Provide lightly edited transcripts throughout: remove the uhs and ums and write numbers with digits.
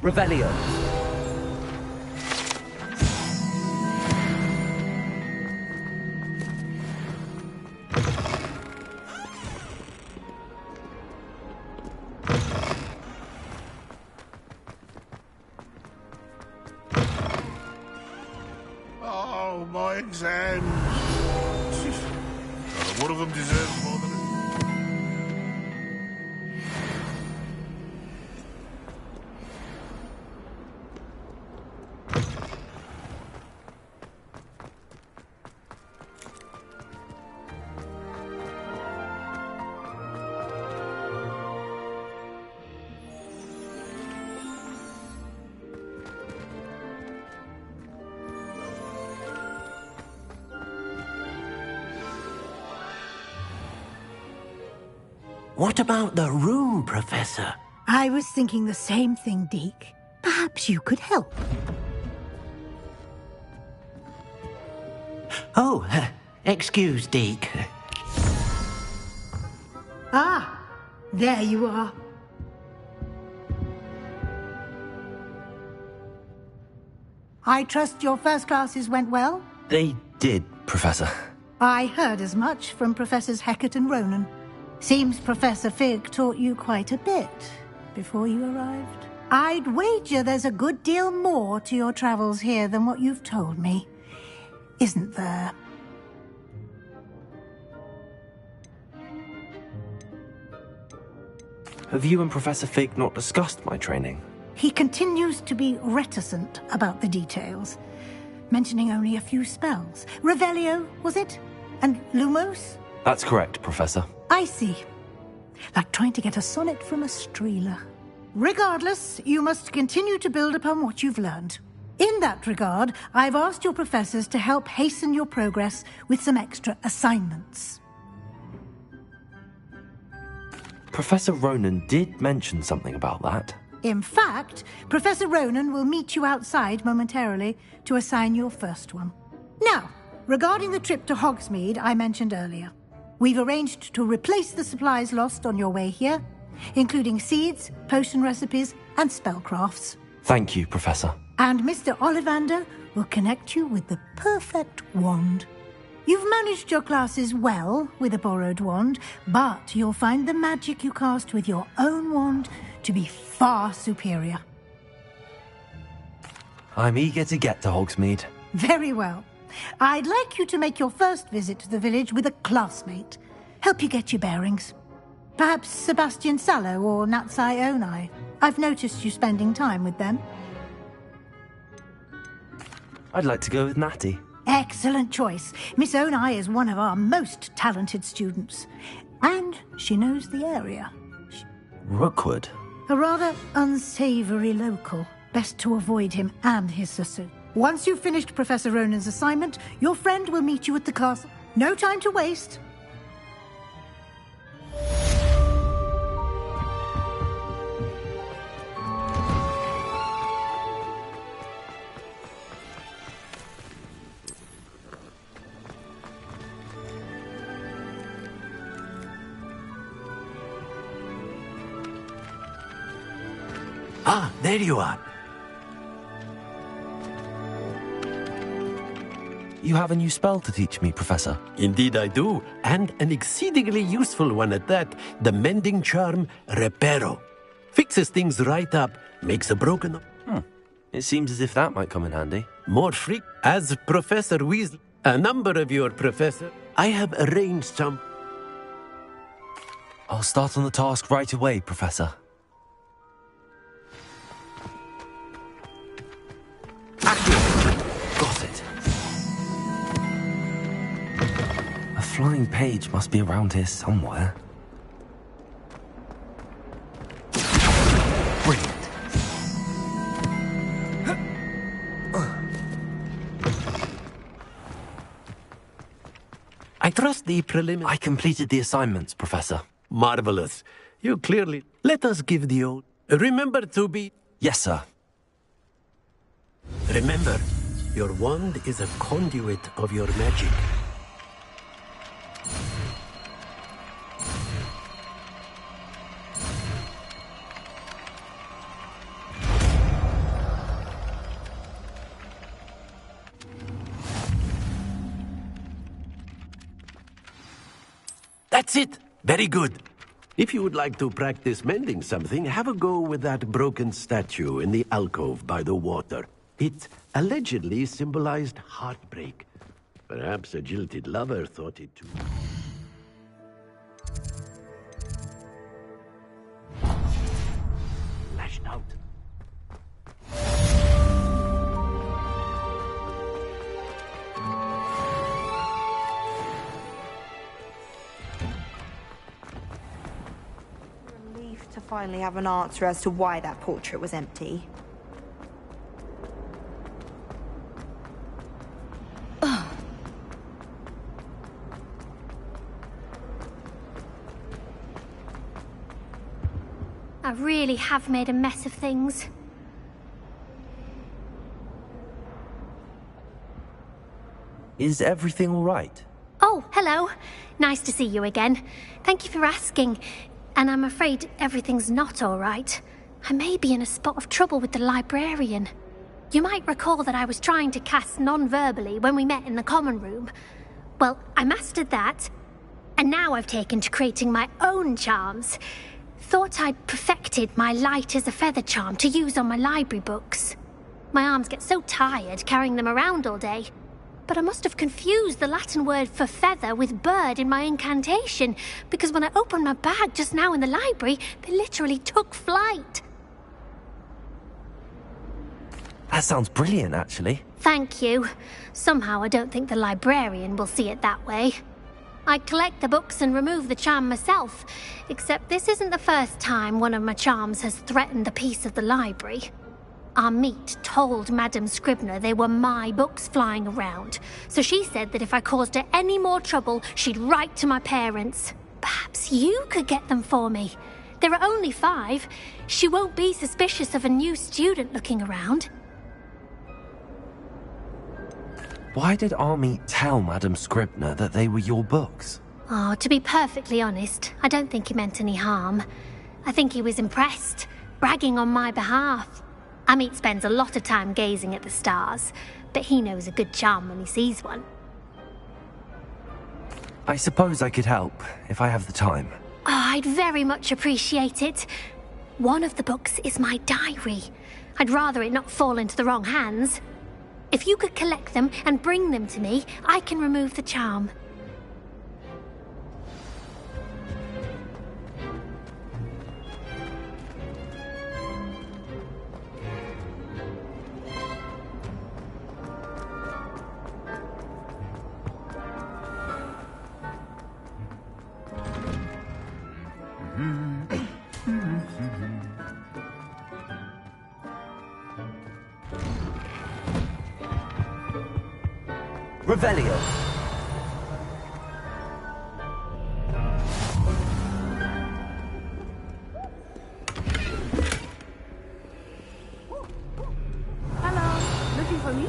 Revelio. Oh, my exams. One of them deserves more than What about the room, Professor? I was thinking the same thing, Deke. Perhaps you could help. Oh, excuse, Deke. Ah, there you are. I trust your first classes went well? They did, Professor. I heard as much from Professors Hecat and Ronan. Seems Professor Fig taught you quite a bit before you arrived. I'd wager there's a good deal more to your travels here than what you've told me. Isn't there? Have you and Professor Fig not discussed my training? He continues to be reticent about the details, mentioning only a few spells. Revelio, was it? And Lumos? That's correct, Professor. I see. Like trying to get a sonnet from a streeler. Regardless, you must continue to build upon what you've learned. In that regard, I've asked your professors to help hasten your progress with some extra assignments. Professor Ronan did mention something about that. In fact, Professor Ronan will meet you outside momentarily to assign your first one. Now, regarding the trip to Hogsmeade I mentioned earlier, we've arranged to replace the supplies lost on your way here, including seeds, potion recipes, and spellcrafts. Thank you, Professor. And Mr. Ollivander will connect you with the perfect wand. You've managed your classes well with a borrowed wand, but you'll find the magic you cast with your own wand to be far superior. I'm eager to get to Hogsmeade. Very well. I'd like you to make your first visit to the village with a classmate. Help you get your bearings. Perhaps Sebastian Sallow or Natsai Onai. I've noticed you spending time with them. I'd like to go with Natty. Excellent choice. Miss Onai is one of our most talented students. And she knows the area. Rookwood? A rather unsavory local. Best to avoid him and his sister. Once you've finished Professor Ronan's assignment, your friend will meet you at the castle. No time to waste. Ah, there you are. You have a new spell to teach me, Professor. Indeed I do, and an exceedingly useful one at that. The mending charm, Reparo. Fixes things right up, makes a broken... It seems as if that might come in handy. More freak. As Professor Weasley, a number of your professors, I have arranged some... I'll start on the task right away, Professor. Got it. A flying page must be around here somewhere. Brilliant. I trust the preliminary... I completed the assignments, Professor. Marvelous. You clearly... Let us give the old... Remember to be... Yes, sir. Remember, your wand is a conduit of your magic. That's it. Very good. If you would like to practice mending something, have a go with that broken statue in the alcove by the water. It allegedly symbolized heartbreak. Perhaps a jilted lover thought it too. Lashed out. Relief to finally have an answer as to why that portrait was empty. I really have made a mess of things. Is everything all right? Oh, hello. Nice to see you again. Thank you for asking. And I'm afraid everything's not all right. I may be in a spot of trouble with the librarian. You might recall that I was trying to cast non-verbally when we met in the common room. Well, I mastered that, and now I've taken to creating my own charms. Thought I'd perfected my light as a feather charm to use on my library books. My arms get so tired carrying them around all day. But I must have confused the Latin word for feather with bird in my incantation, because when I opened my bag just now in the library, they literally took flight. That sounds brilliant, actually. Thank you. Somehow I don't think the librarian will see it that way. I collect the books and remove the charm myself, except this isn't the first time one of my charms has threatened the peace of the library. Amit told Madame Scribner they were my books flying around, so she said that if I caused her any more trouble, she'd write to my parents. Perhaps you could get them for me. There are only 5. She won't be suspicious of a new student looking around. Why did Army tell Madame Scribner that they were your books? Oh, to be perfectly honest, I don't think he meant any harm. I think he was impressed, bragging on my behalf. Amit spends a lot of time gazing at the stars, but he knows a good charm when he sees one. I suppose I could help, if I have the time. Oh, I'd very much appreciate it. One of the books is my diary. I'd rather it not fall into the wrong hands. If you could collect them and bring them to me, I can remove the charm. Revelio. Hello, looking for me?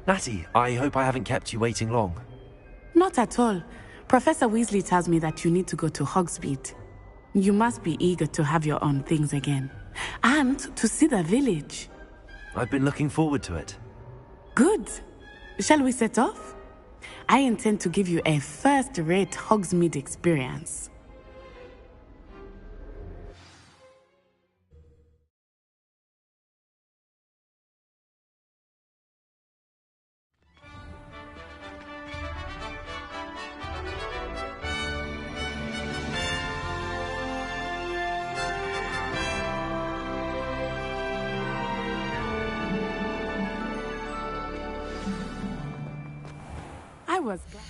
Natty, I hope I haven't kept you waiting long. Not at all. Professor Weasley tells me that you need to go to Hogsmeade. You must be eager to have your own things again. And to see the village. I've been looking forward to it. Good. Shall we set off? I intend to give you a first-rate Hogsmeade experience. I was glad.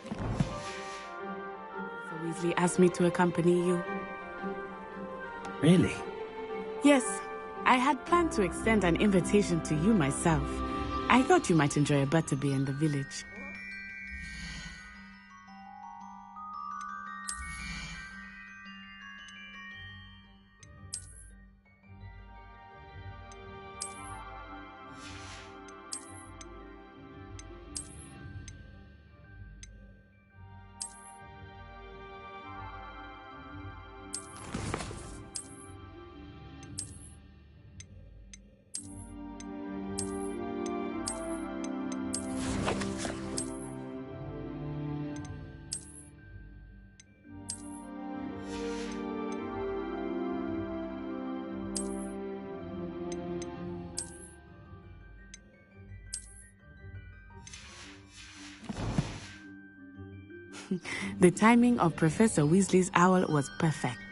So Weasley asked me to accompany you. Really? Yes, I had planned to extend an invitation to you myself. I thought you might enjoy a butterbeer in the village. The timing of Professor Weasley's owl was perfect.